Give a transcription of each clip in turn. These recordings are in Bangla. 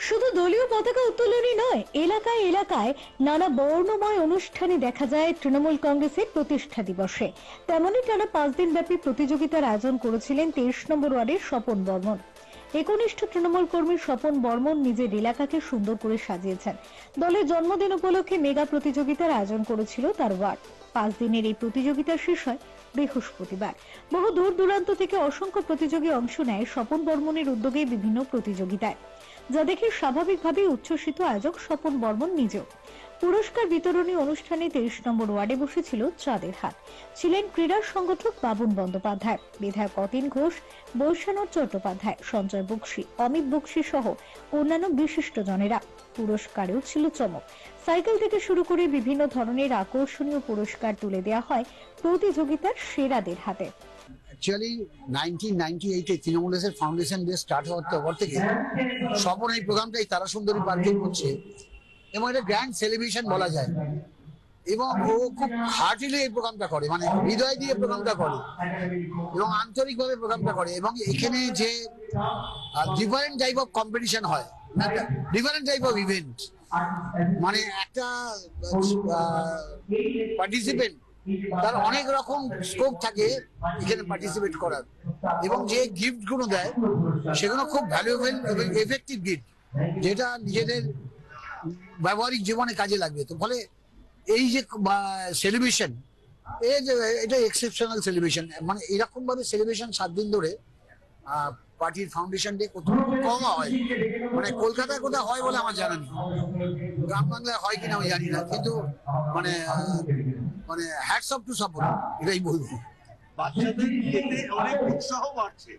শুধু দলীয় পতাকা উত্তোলনই নয়, এলাকায় এলাকায় নানা বর্ণময় অনুষ্ঠানে দেখা যায় তৃণমূল কংগ্রেসের প্রতিষ্ঠা দিবসে। তেমনই টানা 5 দিন ব্যাপী প্রতিযোগিতার আয়োজন করেছিলেন 23 নম্বর ওয়ার্ডের স্বপন বর্মন। একনিষ্ঠ তৃণমূল কর্মী স্বপন বর্মন নিজের এলাকাকে সুন্দর করে সাজিয়েছেন। দলের জন্মদিন উপলক্ষে মেগা প্রতিযোগিতার আয়োজন করেছিল তার ওয়ার্ড। 5 দিনের এই প্রতিযোগিতা শেষ হয় বৃহস্পতিবার। বহু দূর দূরান্ত থেকে অসংখ্য প্রতিযোগী অংশ নেয় স্বপন বর্মনের উদ্যোগে বিভিন্ন প্রতিযোগিতায়, যা দেখে স্বাভাবিকভাবেই উচ্ছ্বসিত আয়োজক স্বপন বর্মন নিজেও। পুরস্কার বিতরণী অনুষ্ঠানে 23 নম্বর ওয়ার্ডে বসেছিল চাঁদের হাট। ছিলেন ক্রীড়া সংগঠক বাবুন বন্দ্যোপাধ্যায়, বিধায়ক অতীন ঘোষ, বৈশানর চট্টোপাধ্যায়, সঞ্জয় বক্সি, অমিত বক্সি সহ অন্যান্য বিশিষ্ট জনেরা। পুরস্কারেও ছিল চমক। সাইকেল থেকে শুরু করে বিভিন্ন ধরনের আকর্ষণীয় পুরস্কার তুলে দেওয়া হয় প্রতিযোগিতার সেরাদের হাতে। অ্যাকচুয়ালি 1998-এ তৃণমূল ফাউন্ডেশন ডে স্টার্ট হওয়ার পর থেকে স্বপন এই প্রোগ্রামটাই তারা সুন্দরী পার্কে করছে এবং এটা গ্র্যান্ড সেলিব্রেশন বলা যায়। এবং ও খুব হার্টিলি এই প্রোগ্রামটা করে, মানে হৃদয় দিয়ে প্রোগ্রামটা করে এবং আন্তরিকভাবে প্রোগ্রামটা করে। এবং এখানে যে ডিফারেন্ট টাইপ অফ কম্পিটিশন হয়, ডিফারেন্ট টাইপ অফ ইভেন্ট, মানে একটা পার্টিসিপেন্ট তার অনেক রকম স্কোপ থাকে এখানে পার্টিসিপেট করার, এবং যে গিফট গুলো দেয় সেগুলো খুব ভ্যালুয়েবল এবং এফেক্টিভ গিফট, যেটা নিজেদের ব্যবহারিক জীবনে কাজে লাগবে। তো ফলে এই যে সেলিব্রেশন, এটা এক্সেপশনাল সেলিব্রেশন। মানে এরকম ভাবে সেলিব্রেশন 7 দিন ধরে পার্টির ফাউন্ডেশন ডে কত কম হয়, মানে কলকাতায় কোথায় হয় বলে আমার জানা নেই, গ্রাম বাংলায় হয় কিনা আমি জানি না, কিন্তু মানে মানে হ্যাটস অফ টু সাপোর্ট, এটাই বলবো। বাচ্চাদের এতে অনেক উৎসাহ বাড়ছে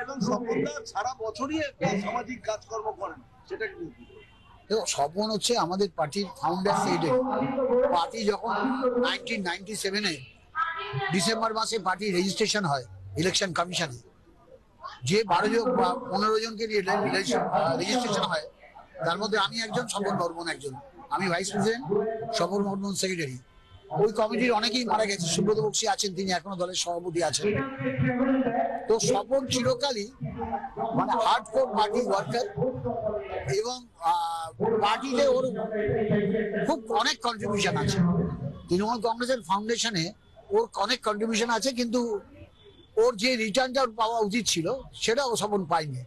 এবং স্বপনদা সারা বছরই একটা সামাজিক কাজকর্ম করেন, সেটা কি? দেখো, স্বপন হচ্ছে আমাদের পার্টির ফাউন্ডার সেক্রেটারি। পার্টি যখন 1997-এ ডিসেম্বর মাসে পার্টি রেজিস্ট্রেশন হয় ইলেকশন কমিশনে, যে 15 জনকে নিয়ে রেজিস্ট্রেশন হয়, তার মধ্যে আমি একজন, স্বপন বর্মন একজন। আমি vice president, Swapan Barman secretary. ওই কমিটির অনেকেই মারা গেছে, সুব্রত বক্সি আছেন, তিনি এখনো দলের সভাপতি আছেন। তো স্বপন চিরকালই মানে হার্ডকোর পার্টি ওয়ার্কার, এবং পার্টিতে ওর খুব অনেক কন্ট্রিবিউশন আছে। তৃণমূল কংগ্রেসের ফাউন্ডেশনে ওর অনেক কন্ট্রিবিউশন আছে, কিন্তু ওর যে রিটার্নটা পাওয়া উচিত ছিল সেটা ও স্বপন পায়নি।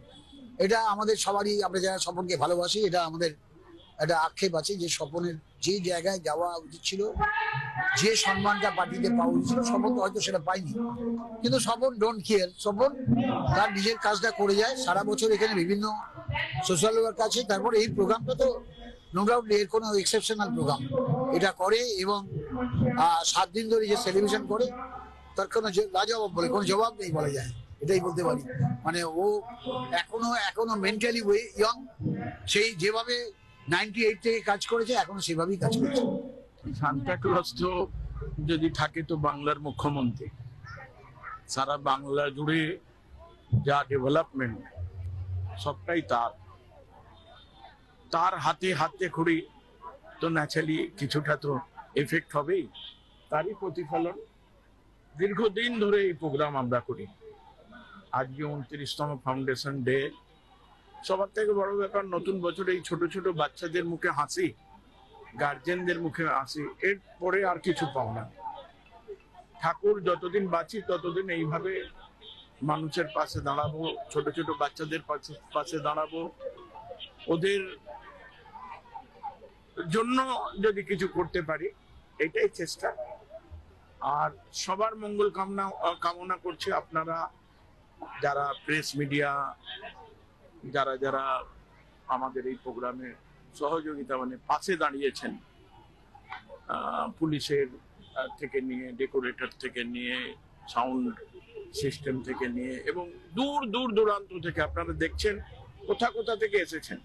এটা আমাদের সবারই, আমরা যারা স্বপনকে ভালোবাসি, এটা আমাদের একটা আক্ষেপ আছে যে স্বপনের যে জায়গায় যাওয়া উচিত ছিল, যে সম্মানটা পার্টিতে পাওয়া উচিত ছিল, স্বপন হয়তো সেটা পায়নি। কিন্তু স্বপন ডোন্ট কেয়ার, স্বপন তার নিজের কাজটা করে যায় সারা বছর। এখানে বিভিন্ন সোশ্যাল ওয়ার্ক আছে। তারপর এই প্রোগ্রামটা তো নো ডাউট এর কোনো এক্সেপশনাল প্রোগ্রাম, এটা করে এবং 7 দিন ধরে যে সেলিব্রেশন করে তার কোনো লাজবাব বলে কোনো জবাব নেই বলা যায়, এটাই বলতে পারি। মানে ও এখনো মেন্টালি ইয়ং, সেই যেভাবে 98 থেকে কাজ করেছে এখনো সেভাবেই কাজ করছে। সান্তাক্লজ তো যদি থাকে তো বাংলার মুখ্যমন্ত্রী, সারা বাংলা জুড়ে যা ডেভেলপমেন্ট সবটাই তার হাতে হাতে খড়ি, তো ন্যাচারালি কিছুটা তো এফেক্ট হবেই। তারই প্রতিফলন। দীর্ঘদিন ধরে এই প্রোগ্রাম আমরা করি। আজকে 29তম ফাউন্ডেশন ডে। সবার থেকে বড় ব্যাপার, নতুন বছরে এই ছোট ছোট বাচ্চাদের মুখে হাসি, গার্জেনদের মুখে হাসি, এরপরে আর কিছু পাও না। ঠাকুর যতদিন বাঁচি ততদিন এইভাবে মানুষের পাশে দাঁড়াবো, ছোট ছোট বাচ্চাদের পাশে দাঁড়াবো, ওদের জন্য যদি কিছু করতে পারি এটাই চেষ্টা। আর সবার মঙ্গল কামনা করছি। আপনারা যারা প্রেস মিডিয়া, যারা যারা আমাদের এই প্রোগ্রামে সহযোগিতা মানে পাশে দাঁড়িয়েছেন, পুলিশের থেকে নিয়ে, ডেকোরেটর থেকে নিয়ে, সাউন্ড সিস্টেম থেকে নিয়ে, এবং দূর দূর দূরান্ত থেকে আপনারা দেখছেন কোথা থেকে এসেছেন।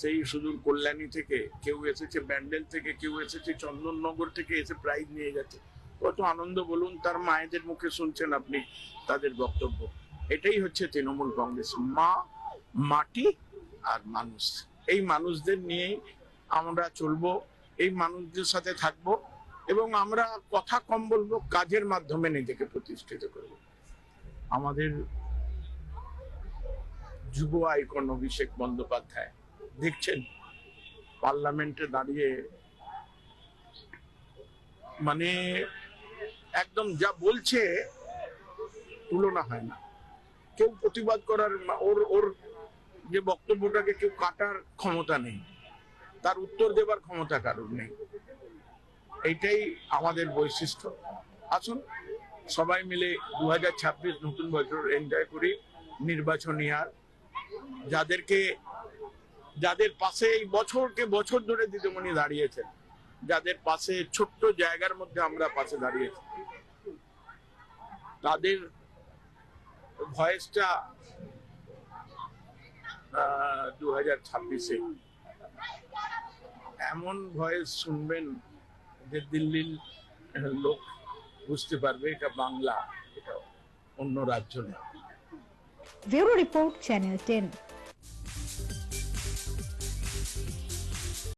সেই সুদূর কল্যাণী থেকে কেউ এসেছে, ব্যান্ডেল থেকে কেউ এসেছে, চন্দননগর থেকে এসে প্রাইজ নিয়ে যাচ্ছে। কত আনন্দ বলুন, তার মায়েদের মুখে শুনছেন আপনি তাদের বক্তব্য। এটাই হচ্ছে তৃণমূল কংগ্রেস, মা, মাটি আর মানুষ। এই মানুষদের নিয়েই আমরা চলবো, এই মানুষদের সাথে থাকবো, এবং আমরা কথা কম বলবো, কাজের মাধ্যমে নিজেকে প্রতিষ্ঠিত করব। আমাদের যুব আইকন অভিষেক বন্দ্যোপাধ্যায়, দেখছেন পার্লামেন্টে দাঁড়িয়ে মানে একদম যা বলছে তুলনা হয় না। কেউ প্রতিবাদ করার ওর ওর যে বক্তব্যটাকে কেউ কাটার ক্ষমতা নেই, তার উত্তর দেবার ক্ষমতা কারোর নেই। এইটাই আমাদের বৈশিষ্ট্য। আসুন সবাই মিলে 2026 নতুন বছর এনজয় করি, নির্বাচনী আর যাদের পাশে এই বছরকে বছর ধরে দিদিমণি দাঁড়িয়েছেন, যাদের পাশে ছোট্ট জায়গার মধ্যে আমরা পাশে দাঁড়িয়েছি, তাদের ভয়েসটা 2026-এ এমন ভয়েস শুনবেন যে দিল্লির লোক বুঝতে পারবে এটা বাংলা, এটা অন্য রাজ্য না। Bureau report, channel 10।